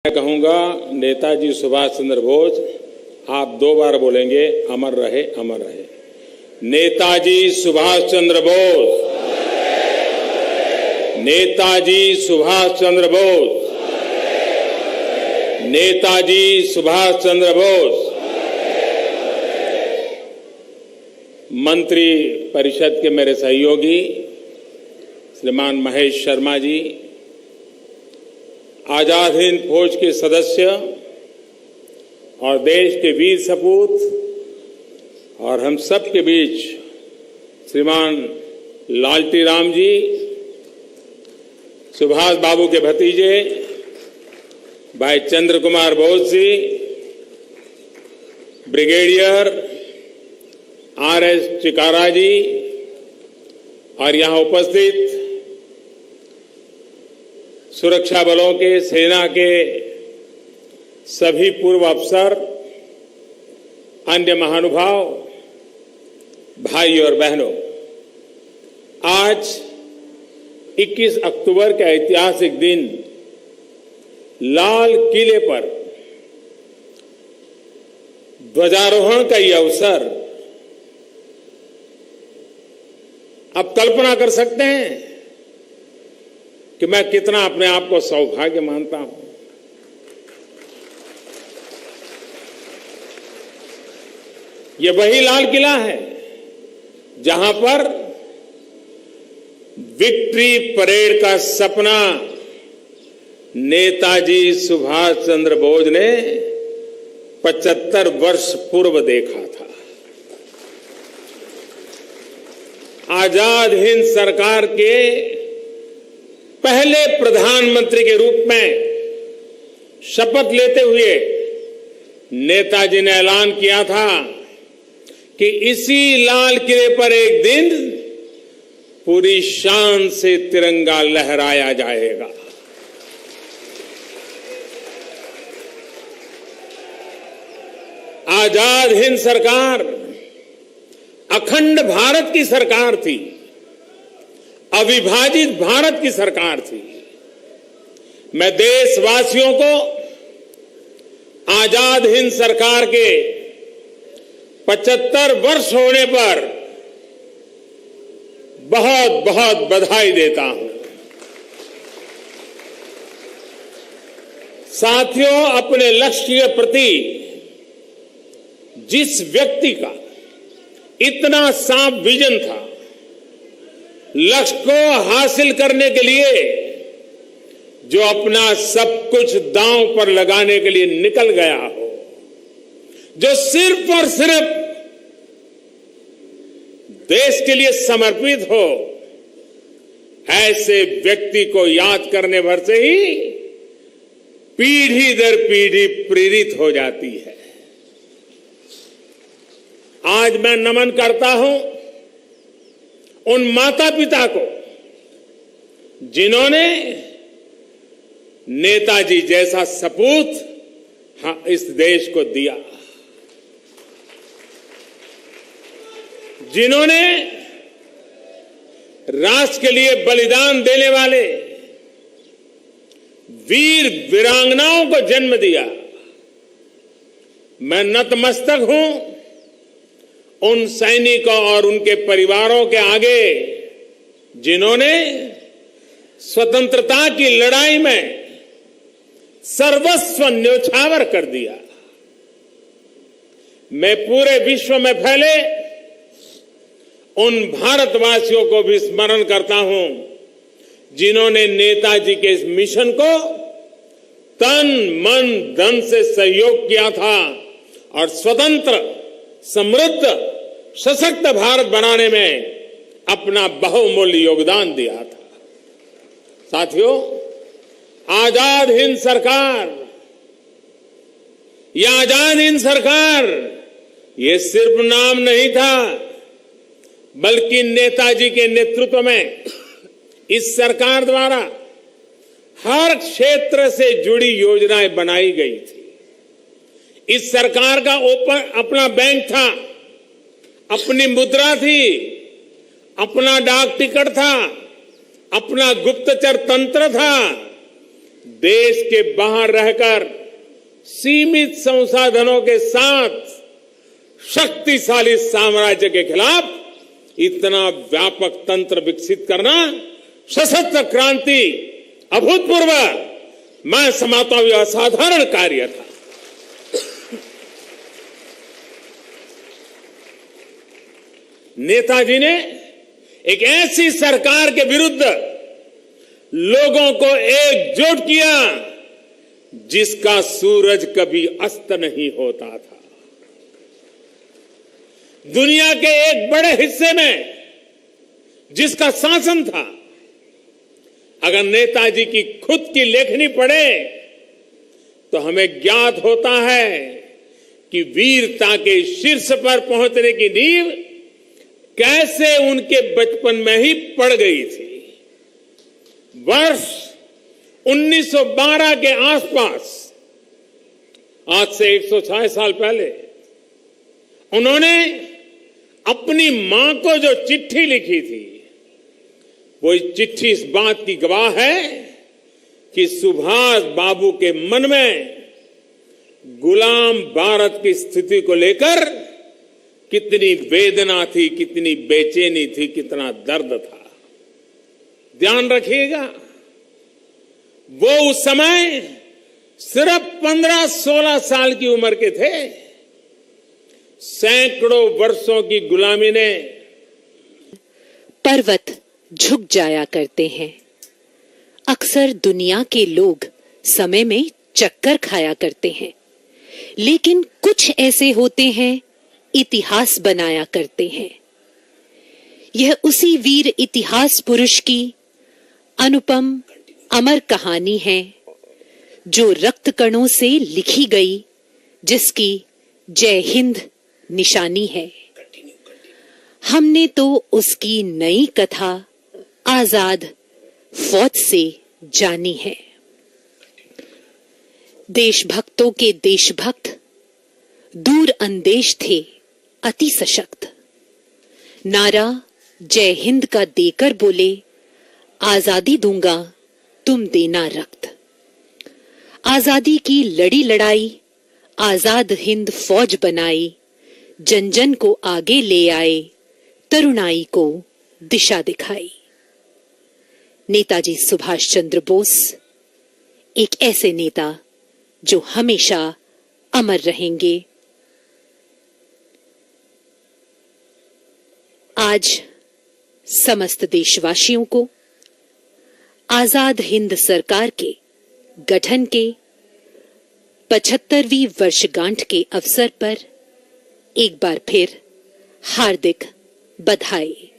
मैं कहूंगा नेताजी सुभाष चंद्र बोस, आप 2 बार बोलेंगे अमर रहे अमर रहे। नेताजी सुभाष चंद्र बोस, नेताजी सुभाष चंद्र बोस, नेताजी सुभाष चंद्र बोस। मंत्री परिषद के मेरे सहयोगी श्रीमान महेश शर्मा जी, आजाद हिंद फौज के सदस्य और देश के वीर सपूत, और हम सब के बीच श्रीमान लालटी राम जी, सुभाष बाबू के भतीजे भाई चंद्र कुमार बोस जी, ब्रिगेडियर आर.एस. चिकारा जी, और यहां उपस्थित सुरक्षा बलों के, सेना के सभी पूर्व अफसर, अन्य महानुभाव, भाई और बहनों, आज 21 अक्टूबर के ऐतिहासिक दिन लाल किले पर ध्वजारोहण का यह अवसर, आप कल्पना कर सकते हैं कि मैं कितना अपने आप को सौभाग्य मानता हूं। यह वही लाल किला है जहां पर विक्ट्री परेड का सपना नेताजी सुभाष चंद्र बोस ने 75 वर्ष पूर्व देखा था। आजाद हिंद सरकार के पहले प्रधानमंत्री के रूप में शपथ लेते हुए नेताजी ने ऐलान किया था कि इसी लाल किले पर एक दिन पूरी शान से तिरंगा लहराया जाएगा। आजाद हिंद सरकार अखंड भारत की सरकार थी, अविभाजित भारत की सरकार थी। मैं देशवासियों को आजाद हिंद सरकार के 75 वर्ष होने पर बहुत बहुत बधाई देता हूं। साथियों, अपने लक्ष्य के प्रति जिस व्यक्ति का इतना साफ विजन था, लक्ष्य को हासिल करने के लिए जो अपना सब कुछ दांव पर लगाने के लिए निकल गया हो, जो सिर्फ और सिर्फ देश के लिए समर्पित हो, ऐसे व्यक्ति को याद करने भर से ही पीढ़ी दर पीढ़ी प्रेरित हो जाती है। आज मैं नमन करता हूं उन माता पिता को जिन्होंने नेताजी जैसा सपूत इस देश को दिया, जिन्होंने राष्ट्र के लिए बलिदान देने वाले वीर वीरांगनाओं को जन्म दिया। मैं नतमस्तक हूं उन सैनिकों और उनके परिवारों के आगे जिन्होंने स्वतंत्रता की लड़ाई में सर्वस्व न्योछावर कर दिया। मैं पूरे विश्व में फैले उन भारतवासियों को भी स्मरण करता हूं जिन्होंने नेताजी के इस मिशन को तन मन धन से सहयोग किया था और स्वतंत्र, समृद्ध, सशक्त भारत बनाने में अपना बहुमूल्य योगदान दिया था। साथियों, आजाद हिंद सरकार, यह आजाद हिंद सरकार ये सिर्फ नाम नहीं था, बल्कि नेताजी के नेतृत्व में इस सरकार द्वारा हर क्षेत्र से जुड़ी योजनाएं बनाई गई थी। इस सरकार का अपना बैंक था, अपनी मुद्रा थी, अपना डाक टिकट था, अपना गुप्तचर तंत्र था, देश के बाहर रहकर सीमित संसाधनों के साथ शक्तिशाली साम्राज्य के खिलाफ इतना व्यापक तंत्र विकसित करना सशस्त्र क्रांति अभूतपूर्व, मैं समझता हूं यह असाधारण कार्य था। नेताजी ने एक ऐसी सरकार के विरुद्ध लोगों को एकजुट किया जिसका सूरज कभी अस्त नहीं होता था। दुनिया के एक बड़े हिस्से में जिसका शासन था, अगर नेताजी की खुद की लेखनी पढ़े तो हमें ज्ञात होता है कि वीरता के शीर्ष पर पहुंचने की नींव कैसे उनके बचपन में ही पड़ गई थी। वर्ष 1912 के आसपास, आज से 106 साल पहले, उन्होंने अपनी मां को जो चिट्ठी लिखी थी, वो चिट्ठी इस बात की गवाह है कि सुभाष बाबू के मन में गुलाम भारत की स्थिति को लेकर कितनी वेदना थी, कितनी बेचैनी थी, कितना दर्द था। ध्यान रखिएगा, वो उस समय सिर्फ 15-16 साल की उम्र के थे। सैकड़ों वर्षों की गुलामी ने पर्वत झुक जाया करते हैं। अक्सर दुनिया के लोग समय में चक्कर खाया करते हैं, लेकिन कुछ ऐसे होते हैं इतिहास बनाया करते हैं। यह उसी वीर इतिहास पुरुष की अनुपम अमर कहानी है जो रक्त कणों से लिखी गई, जिसकी जय हिंद निशानी है। हमने तो उसकी नई कथा आजाद फौज से जानी है। देशभक्तों के देशभक्त दूर अंदेश थे अति सशक्त। नारा जय हिंद का देकर बोले, आजादी दूंगा तुम देना रक्त। आजादी की लड़ी लड़ाई, आजाद हिंद फौज बनाई, जन जन को आगे ले आए, तरुणाई को दिशा दिखाई। नेताजी सुभाष चंद्र बोस एक ऐसे नेता जो हमेशा अमर रहेंगे। आज समस्त देशवासियों को आजाद हिंद सरकार के गठन के 75वीं वर्षगांठ के अवसर पर एक बार फिर हार्दिक बधाई।